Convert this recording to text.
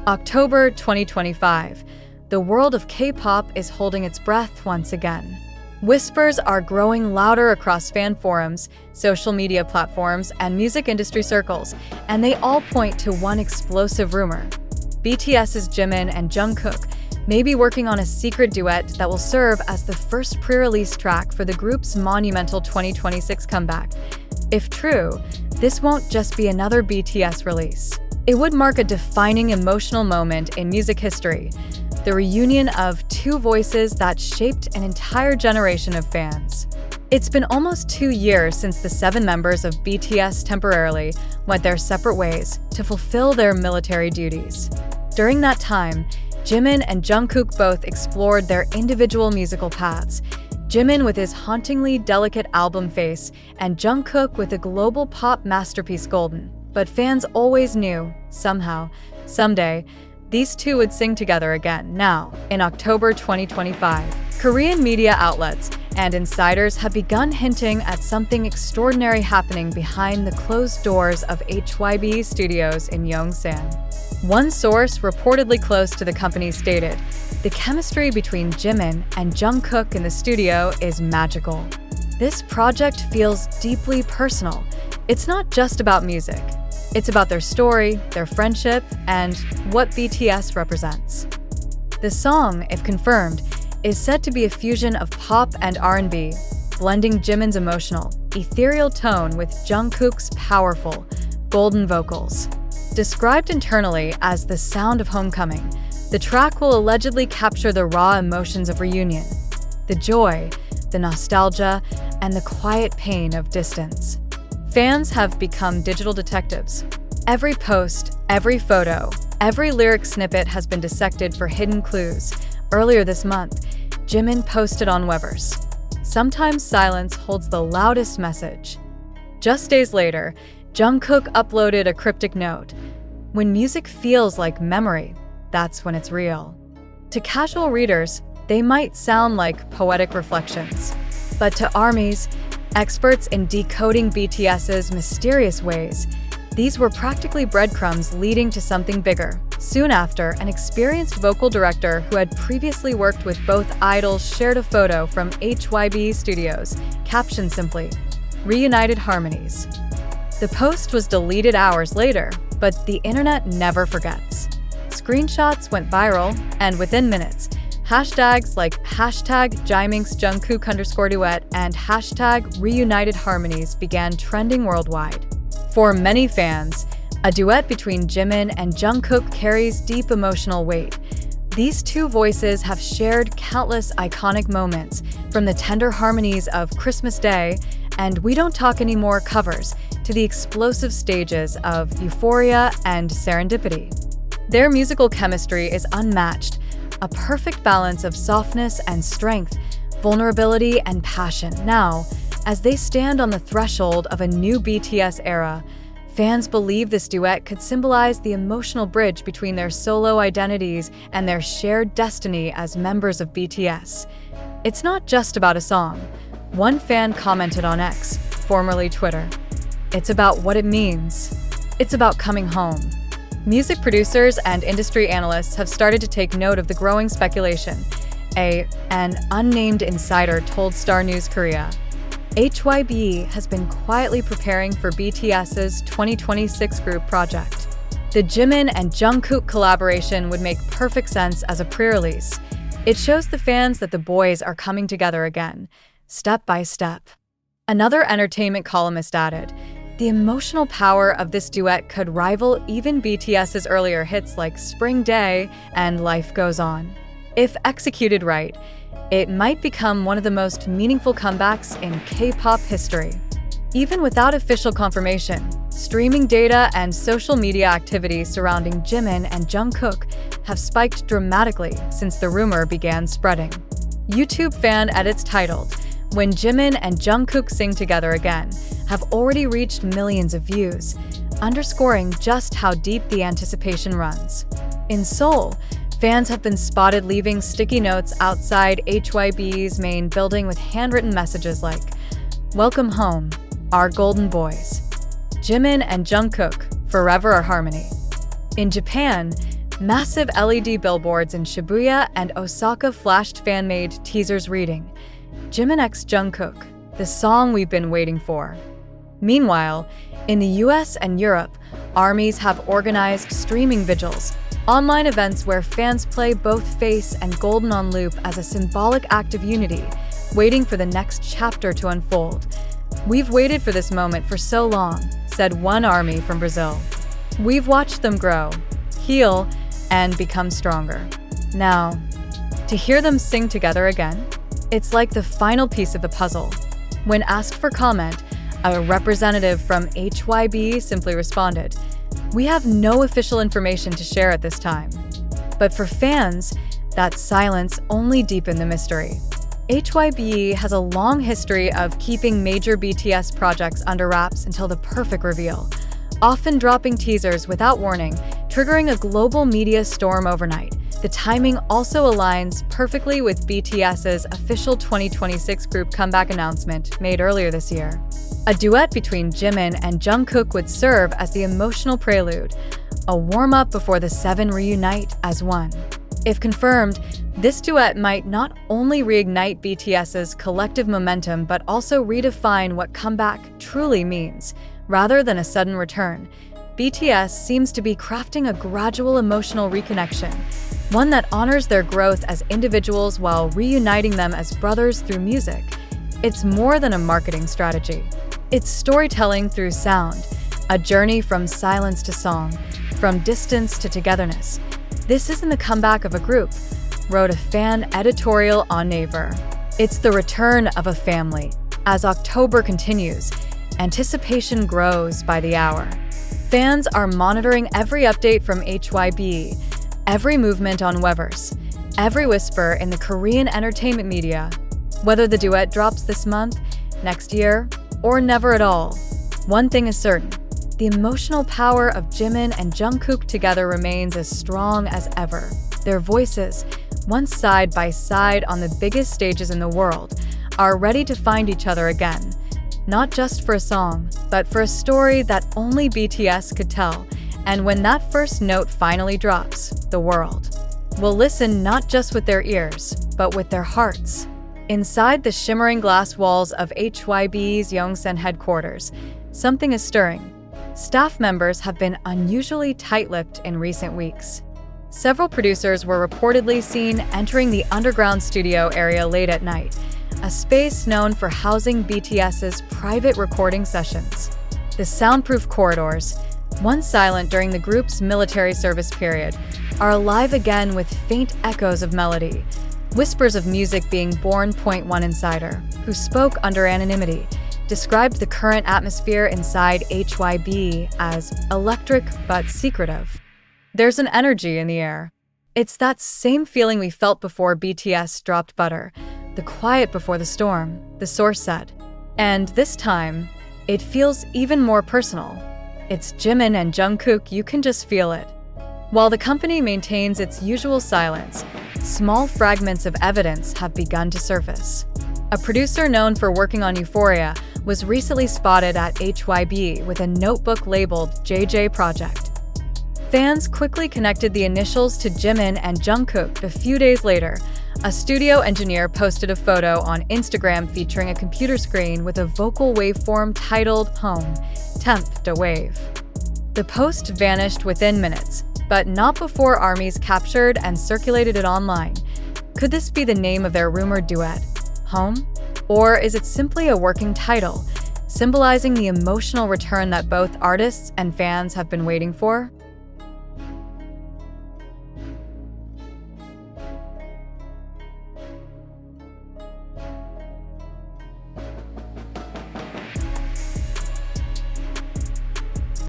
October 2025. The world of K-pop is holding its breath once again. Whispers are growing louder across fan forums, social media platforms, and music industry circles, and they all point to one explosive rumor. BTS's Jimin and Jungkook may be working on a secret duet that will serve as the first pre-release track for the group's monumental 2026 comeback. If true, this won't just be another BTS release. It would mark a defining emotional moment in music history, the reunion of two voices that shaped an entire generation of fans. It's been almost 2 years since the 7 members of BTS temporarily went their separate ways to fulfill their military duties. During that time, Jimin and Jungkook both explored their individual musical paths, Jimin with his hauntingly delicate album face, and Jungkook with a global pop masterpiece Golden. But fans always knew, somehow, someday, these two would sing together again. Now, in October 2025, Korean media outlets and insiders have begun hinting at something extraordinary happening behind the closed doors of HYB Studios in Yongsan. One source reportedly close to the company stated, "The chemistry between Jimin and Jungkook in the studio is magical. This project feels deeply personal. It's not just about music. It's about their story, their friendship, and what BTS represents." The song, if confirmed, is said to be a fusion of pop and R&B, blending Jimin's emotional, ethereal tone with Jungkook's powerful, golden vocals. Described internally as the sound of homecoming, the track will allegedly capture the raw emotions of reunion, the joy, the nostalgia, and the quiet pain of distance. Fans have become digital detectives. Every post, every photo, every lyric snippet has been dissected for hidden clues. Earlier this month, Jimin posted on Weverse, "Sometimes silence holds the loudest message." Just days later, Jungkook uploaded a cryptic note, "When music feels like memory, that's when it's real." To casual readers, they might sound like poetic reflections. But to armies, experts in decoding BTS's mysterious ways, these were practically breadcrumbs leading to something bigger. Soon after, an experienced vocal director who had previously worked with both idols shared a photo from HYB Studios, captioned simply, "Reunited Harmonies." The post was deleted hours later, but the internet never forgets. Screenshots went viral, and within minutes, hashtags like #JiminxJungkook_duet and #Reunited Harmonies began trending worldwide. For many fans, a duet between Jimin and Jungkook carries deep emotional weight. These two voices have shared countless iconic moments, from the tender harmonies of Christmas Day and We Don't Talk Anymore covers to the explosive stages of Euphoria and Serendipity. Their musical chemistry is unmatched, a perfect balance of softness and strength, vulnerability and passion. Now, as they stand on the threshold of a new BTS era, fans believe this duet could symbolize the emotional bridge between their solo identities and their shared destiny as members of BTS. It's not just about a song. One fan commented on X, formerly Twitter, "It's about what it means. It's about coming home." Music producers and industry analysts have started to take note of the growing speculation. An unnamed insider told Star News Korea, "HYB has been quietly preparing for BTS's 2026 group project. The Jimin and Jungkook collaboration would make perfect sense as a pre-release. It shows the fans that the boys are coming together again, step by step." Another entertainment columnist added, "The emotional power of this duet could rival even BTS's earlier hits like Spring Day and Life Goes On. If executed right, it might become one of the most meaningful comebacks in K-pop history." Even without official confirmation, streaming data and social media activity surrounding Jimin and Jungkook have spiked dramatically since the rumor began spreading. YouTube fan edits titled, "When Jimin and Jungkook Sing Together Again," have already reached millions of views, underscoring just how deep the anticipation runs. In Seoul, fans have been spotted leaving sticky notes outside HYB's main building with handwritten messages like, "Welcome home, our golden boys. Jimin and Jungkook, forever our harmony." In Japan, Massive LED billboards in Shibuya and Osaka flashed fan-made teasers reading, "Jimin x Jungkook, the song we've been waiting for." Meanwhile, in the US and Europe, armies have organized streaming vigils, online events where fans play both Face and Golden on loop as a symbolic act of unity, waiting for the next chapter to unfold. "We've waited for this moment for so long," said one army from Brazil. "We've watched them grow, heal, and become stronger. Now, to hear them sing together again, it's like the final piece of the puzzle." When asked for comment, a representative from HYB simply responded, "We have no official information to share at this time." But for fans, that silence only deepened the mystery. HYB has a long history of keeping major BTS projects under wraps until the perfect reveal, often dropping teasers without warning, triggering a global media storm overnight. The timing also aligns perfectly with BTS's official 2026 group comeback announcement made earlier this year. A duet between Jimin and Jungkook would serve as the emotional prelude, a warm-up before the seven reunite as one. If confirmed, this duet might not only reignite BTS's collective momentum but also redefine what comeback truly means. Rather than a sudden return, BTS seems to be crafting a gradual emotional reconnection, one that honors their growth as individuals while reuniting them as brothers through music. It's more than a marketing strategy. It's storytelling through sound, a journey from silence to song, from distance to togetherness. "This isn't the comeback of a group," wrote a fan editorial on Naver. "It's the return of a family." As October continues, anticipation grows by the hour. Fans are monitoring every update from HYB, every movement on Weverse, every whisper in the Korean entertainment media. Whether the duet drops this month, next year, or never at all, one thing is certain: the emotional power of Jimin and Jungkook together remains as strong as ever. Their voices, once side by side on the biggest stages in the world, are ready to find each other again. Not just for a song, but for a story that only BTS could tell. And when that first note finally drops, the world will listen not just with their ears, but with their hearts. Inside the shimmering glass walls of HYB's Yongsan headquarters, something is stirring. Staff members have been unusually tight-lipped in recent weeks. Several producers were reportedly seen entering the underground studio area late at night, a space known for housing BTS's private recording sessions. The soundproof corridors, once silent during the group's military service period, are alive again with faint echoes of melody, whispers of music being born. One insider, who spoke under anonymity, described the current atmosphere inside HYB as electric but secretive. "There's an energy in the air. It's that same feeling we felt before BTS dropped Butter, the quiet before the storm," the source said. "And this time, it feels even more personal. It's Jimin and Jungkook, you can just feel it." While the company maintains its usual silence, small fragments of evidence have begun to surface. A producer known for working on Euphoria was recently spotted at HYB with a notebook labeled JJ Project. Fans quickly connected the initials to Jimin and Jungkook. A few days later, a studio engineer posted a photo on Instagram featuring a computer screen with a vocal waveform titled Home, Temp to Wave. The post vanished within minutes, but not before armies captured and circulated it online. Could this be the name of their rumored duet, Home? Or is it simply a working title, symbolizing the emotional return that both artists and fans have been waiting for?